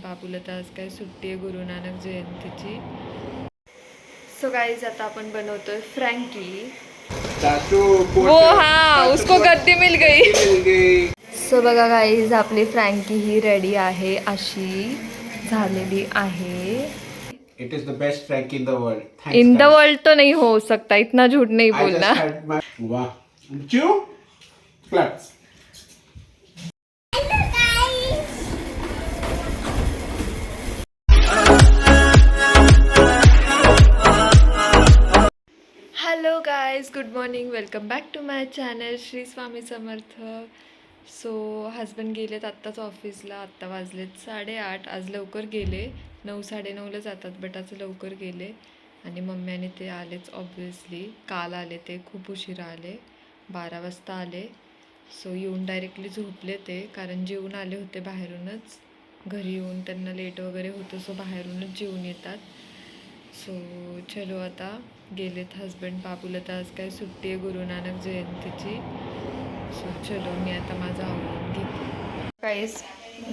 बाबूला तर आज काय सुट्टी आहे गुरु नानक जयंतीची. सो गाइस आता आपण बनवतोय फ्रँकी. वो हाँ उसको गद्दी मिल गई. सो बघा गाइस आपली फ्रँकी ही रेडी आहे, अशी झालेली आहे. It is the best prank in the world. Thanks, in the guys. World तो नहीं हो सकता, इतना झूठ नहीं I just बोलना. had my wow. Chew. Claps. Hello guys, good morning, welcome back to my channel Shri Swami Samarth. So husband गेलेत आत्ताच ऑफिसला. आत्ता वाजलेत 8:30. आज लवकर गेले, 9-9:30ला जातात, बट आज लवकर गेले. आणि मम्मी आणि ते आलेच ऑब्वियसली. काल आले ते, खूप उशिरा आले, 12 वाजता आले. सो येऊन डायरेक्टली झोपले ते, कारण जेवून आले होते बाहेरूनच. घरी येऊन त्यांना लेट वगैरे होतं, सो बाहेरूनच जेवून येतात. सो चलो आता गेलेत हजबंड. बाबूला तर आज काय सुट्टी आहे गुरु नानक जयंतीची. सो चलो मी आता माझं आवडून घेते. गाईस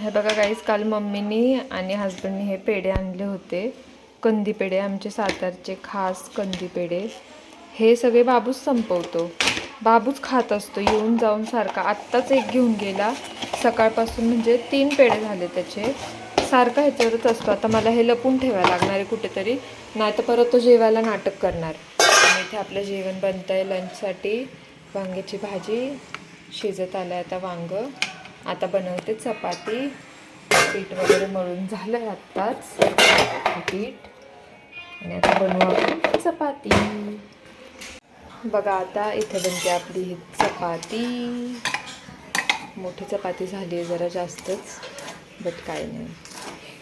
हे बघा गाईस, काल मम्मीनी आणि हजबंडनी हे पेढे आणले होते, कंदी पेढे, आमचे सातारचे खास कंदी पेढे. हे सगळे बाबूच संपवतो, बाबूच खात असतो येऊन जाऊन सारखा. आत्ताच एक घेऊन गेला सकाळपासून, म्हणजे 3 पेढे झाले त्याचे. सारखा ह्याच्यावरच असतो. आता मला हे लपून ठेवायला लागणार आहे कुठेतरी, नाही तर परत तो जेवायला नाटक करणार. आणि इथे आपलं जेवण बनतं आहे लंचसाठी. वांग्याची भाजी शिजत आलं आहे आता वांग. आता बनवते चपाती. पीठ वगैरे मळून झालं आहे आत्ताच पीठ, आणि आता बनवू आपण चपाती. बघा आता इथे बनते आपली ही चपाती. मोठी चपाती झाली आहे, जरा जास्तच, बट काय नाही.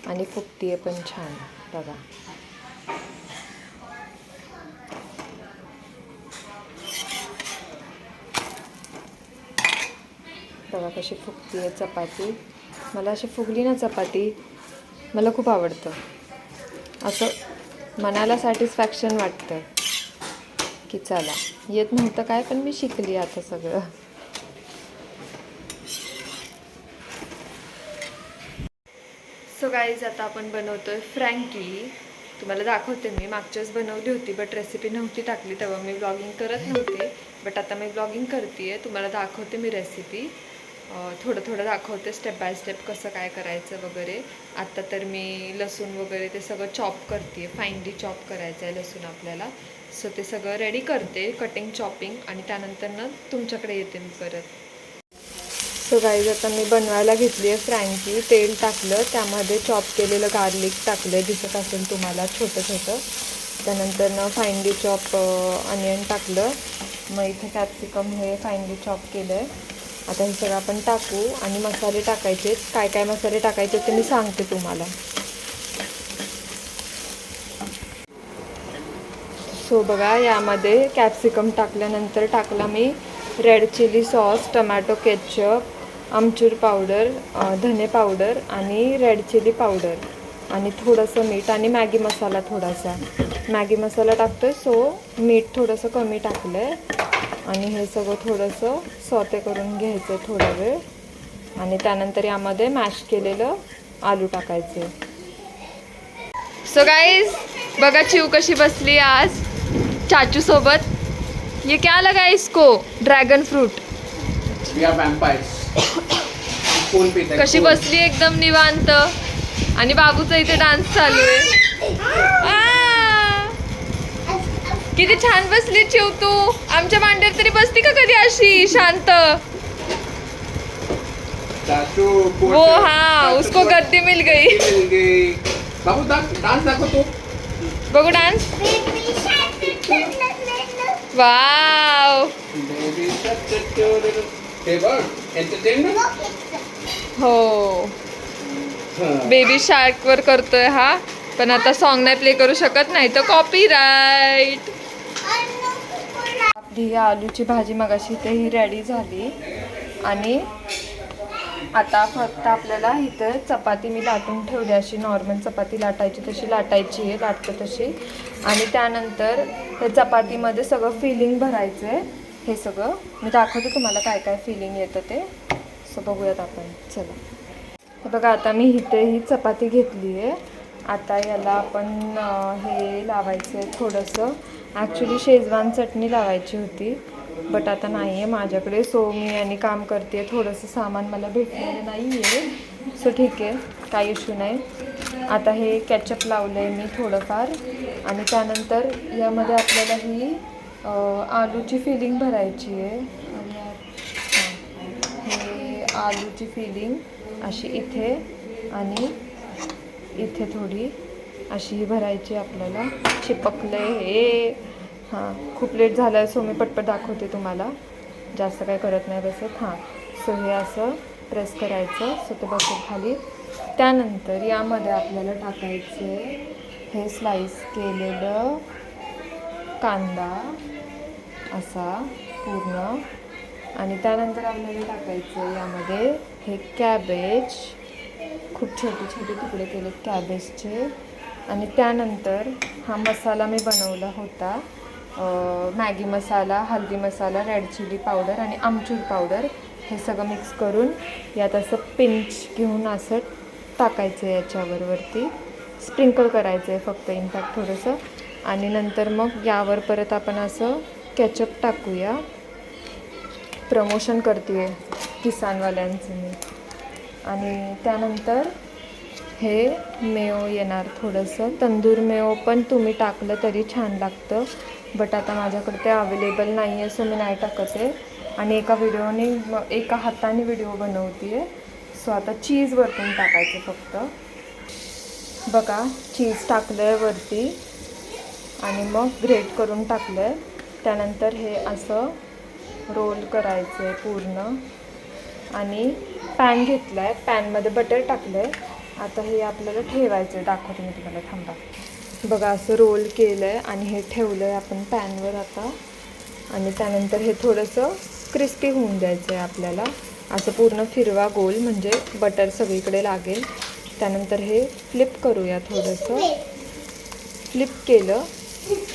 आणि फुगती आहे पण छान. बघा बघा कशी फुगती आहे चपाती. मला अशी फुगली ना चपाती, मला खूप आवडतं. असं मनाला सॅटिस्फॅक्शन वाटतं की चला, येत नव्हतं काय, पण मी शिकली आता सगळं. सो गाईज आता आपण बनवतोय फ्रँकी. तुम्हाला दाखवते मी. मागच्याच बनवली होती, बट रेसिपी नव्हती टाकली तेव्हा, मी ब्लॉगिंग करत नव्हते. बट आता मी ब्लॉगिंग करते आहे, तुम्हाला दाखवते मी रेसिपी. थोडं थोडं दाखवते स्टेप बाय स्टेप कसं काय करायचं वगैरे. आत्ता तर मी लसूण वगैरे ते सगळं चॉप करते आहे. फाईनली चॉप करायचं आहे लसूण आपल्याला. सो ते सगळं रेडी करते, कटिंग चॉपिंग, आणि त्यानंतर तुमच्याकडे येते मी परत. सो गाईज आता मी बनवायला घेतली आहे फ्रँकी. तेल टाकलं, त्यामध्ये चॉप केलेलं गार्लिक टाकलं, दिसत असेल तुम्हाला छोटं छोटं. त्यानंतर फाईनली चॉप अनियन टाकलं. मग इथे कॅप्सिकम हे फाईनली चॉप केलं आहे. आता हे सगळं आपण टाकू आणि मसाले टाकायचे. काय काय मसाले टाकायचे ते मी सांगते तुम्हाला. सो बघा, यामध्ये कॅप्सिकम टाकल्यानंतर टाकला मी red chilli sauce, tomato ketchup, आमचूर पावडर, धने पावडर आणि रेड चिली पावडर, आणि थोडंसं मीठ, आणि मॅगी मसाला थोडासा. मॅगी मसाला टाकतो आहे, सो मीठ थोडंसं कमी टाकलं आहे. आणि हे सगळं थोडंसं सॉते करून घ्यायचं थोडा वेळ. आणि त्यानंतर यामध्ये मॅश केलेलं आलू टाकायचे. सो गाइस बघा चिव कशी बसली आज चाचू सोबत. ये क्या लगा इसको? Dragon fruit. कशी बसली एकदम निवांत. आणि बाबूचा इथे डान्स चालू आहे. किती छान बसली चिव तू. आमच्या मांडीवर तरी बसती का कधी अशी शांत? वो हाँ उसको गद्दी मिल गई. बाबू डान्स दाखव तू. बघू डान्स. वाव. हो बेबी शार्क वर करतोय हा, पण आता सॉन्ग नाही प्ले करू शकत, नाही तर कॉपीराईट. आपली आलूची भाजी मगाशी ही रेडी झाली. आणि आता फक्त आपल्याला इथं चपाती मी लाटून ठेवली, अशी नॉर्मल चपाती लाटायची तशी लाटायची आहे, लाटतो तशी. आणि त्यानंतर त्या चपातीमध्ये सगळं फिलिंग भरायचं आहे. हे सगळं मी दाखवते तुम्हाला काय काय फिलिंग येतं ते. सो बघूयात आपण, चला. हे बघा आता मी इथे ही चपाती घेतली आहे. आता याला आपण हे लावायचं आहे थोडंसं. ॲक्च्युली शेजवान चटणी लावायची होती बट आता नाही आहे माझ्याकडे. सो मी आणि काम करते. थोडंसं सामान मला भेटलेलं नाही आहे. सो ठीक आहे, काही इश्यू नाही. आता हे कॅचअप लावलं आहे मी थोडंफार. आणि त्यानंतर यामध्ये आपल्याला ही आलूची फिलिंग भरायची आहे. हे आलूची फिलिंग अशी इथे आणि इथे थोडी अशी ही भरायची आपल्याला. चिपकले हे. हां, खूप लेट झालं आहे सो मी पटपट दाखवते तुम्हाला. जास्त काही करत नाही बसत. हां, सो हे असं प्रेस करायचं सो ते बसेल खाली. त्यानंतर यामध्ये आपल्याला टाकायचं आहे हे स्लाईस केलेलं कांदा असा पूर्ण. आणि त्यानंतर आपल्याला टाकायचं यामध्ये हे कॅबेज. खूप छोटे छोटे तुकडे केलेत कॅबेजचे. आणि त्यानंतर हा मसाला मी बनवला होता, मॅगी मसाला, हल्दी मसाला, रेड चिली पावडर आणि आमचूर पावडर. हे सगळं मिक्स करून यात असं पिंच घेऊन असं टाकायचं आहे याच्यावर वरती. स्प्रिंकल करायचं आहे फक्त इनफॅक्ट थोडंसं. आणि नंतर मग यावर परत आपण असं केचप टाकूया. प्रमोशन करते आहे किसानवाल्यांचं मी. आणि त्यानंतर हे मेयो येणार थोडंसं. तंदूर मेयो पण तुम्ही टाकलं तरी छान लागतं बट आता माझ्याकडे ते अवेलेबल नाही आहे सो मी नाही टाकत आहे. आणि एका हाताने व्हिडिओ बनवते आहे. सो आता चीज वरतून टाकायचं फक्त. बघा चीज टाकलं आहे वरती आणि मग ग्रेट करून टाकलं आहे. त्यानंतर हे असं रोल करायचं आहे पूर्ण. आणि पॅन घेतला आहे, पॅनमध्ये बटर टाकलं आहे. आता हे आपल्याला ठेवायचं आहे. दाखवते मी तुम्हाला, थांबा. बघा असं रोल केलं आहे आणि हे ठेवलं आहे आपण पॅनवर आता. आणि त्यानंतर हे थोडंसं क्रिस्पी होऊन द्यायचं आहे आपल्याला. असं पूर्ण फिरवा गोल म्हणजे बटर सगळीकडे लागेल. त्यानंतर हे फ्लिप करूया थोडंसं. फ्लिप केलं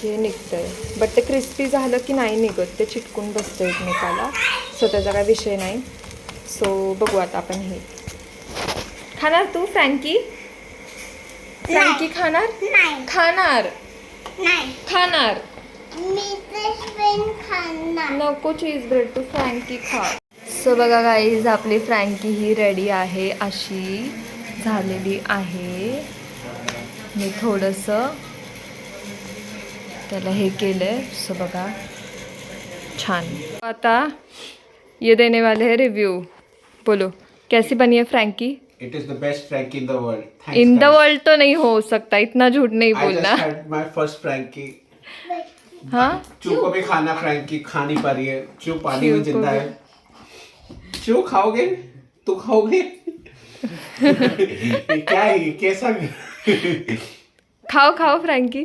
की निघतं आहे बट ते क्रिस्पी झालं की नाही निघत, ते चिटकून बसतं एकमेकाला. सो त्याचा काय विषय नाही. सो बघू आता आपण हे. खाणार तू फ्रँकी? फ्रँकी खाणार? खाणार खाणार नको चीज ब्रेड, तू फ्रँकी खा. सो बघा गाईज आपली फ्रँकी ही रेडी आहे, अशी झालेली आहे. मी थोडंसं त्याला हे केलंय. सो बघा छान. आता ये देने वाले हैं रिव्यू. बोलो कैसी बनी है Frankie? It is the best Frankie in the world. Thanks, in the guys. World तो नहीं हो सकता, इतना झूठ नहीं I बोलना. just had my first Frankie. हाँ चू को भी खाना फ्रैंकी खा नहीं पा रही है. चू पानी में चू को जिंदा भी. है. चू खाओगे? तू खाओगे? ये क्या है? ये कैसा? खाओ खाओ फ्रैंकी.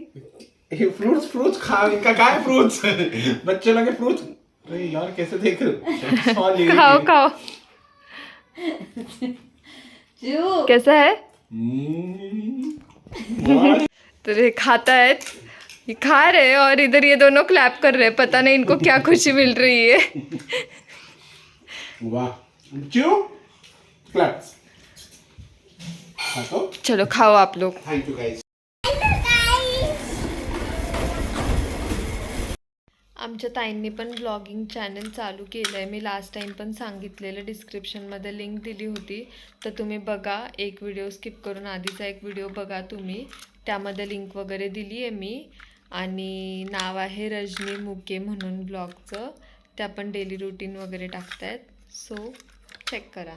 ये फ्रूट्स खा. इनका क्या है फ्रूट्स? बच्चे लोग फ्रूट्स. अरे यार कैसे देख रहे हो? Sorry. खाओ खाओ. कैसा है? वाह. तो ये खाता है, ये खा रहे हैं और इधर ये दोनों क्लैप कर रहे हैं. पता नहीं इनको क्या खुशी मिल रही है. वाह. चू क्लैप. चलो खाओ आप लोग. Thank you guys. आमच्या ताईंनी पण ब्लॉगिंग चॅनल चालू केलं आहे. मी लास्ट टाईम पण सांगितलेलं, डिस्क्रिप्शनमध्ये लिंक दिली होती तर तुम्ही बघा. एक व्हिडिओ स्किप करून आधीचा एक व्हिडिओ बघा तुम्ही, त्यामध्ये लिंक वगैरे दिली आहे मी. आणि नाव आहे रजनी मुके म्हणून ब्लॉगचं. त्या पण डेली रुटीन वगैरे टाकतायत, सो चेक करा.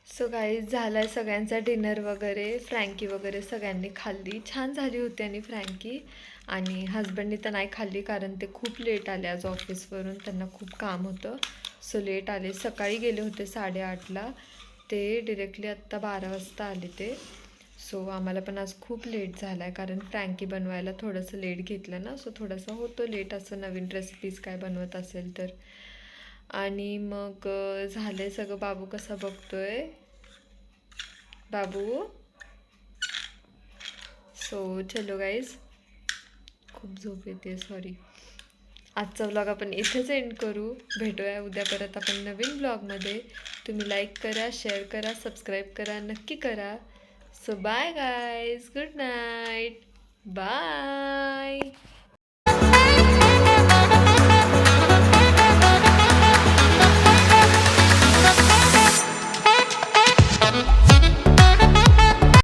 सो गाईज झाला आहे सगळ्यांचा डिनर वगैरे. फ्रँकी वगैरे सगळ्यांनी खाल्ली, छान झाली होती. आणि फ्रँकी आणि हजबंडनी तर नाही खाल्ली कारण ते खूप लेट आले आज ऑफिसवरून. त्यांना खूप काम होतं सो लेट आले. सकाळी गेले होते 8:30ला, ते डिरेक्टली आत्ता 12 वाजता आले ते. सो आम्हाला पण आज खूप लेट झाला आहे कारण फ्रँकी बनवायला थोडंसं लेट घेतलं ना, सो थोडंसं होतं लेट असं नवीन रेसिपीज काय बनवत असेल तर. आणि मग झालं आहे सगळं. बाबू कसा बघतोय बाबू. सो चलो गाईज, खूप झोप येते, सॉरी. आजचा व्लॉग आपण इथेच एंड करू. भेटूया उद्या परत आपण नवीन ब्लॉगमध्ये. तुम्ही लाईक करा, शेअर करा, सबस्क्राईब करा, नक्की करा. So bye guys, good night, bye.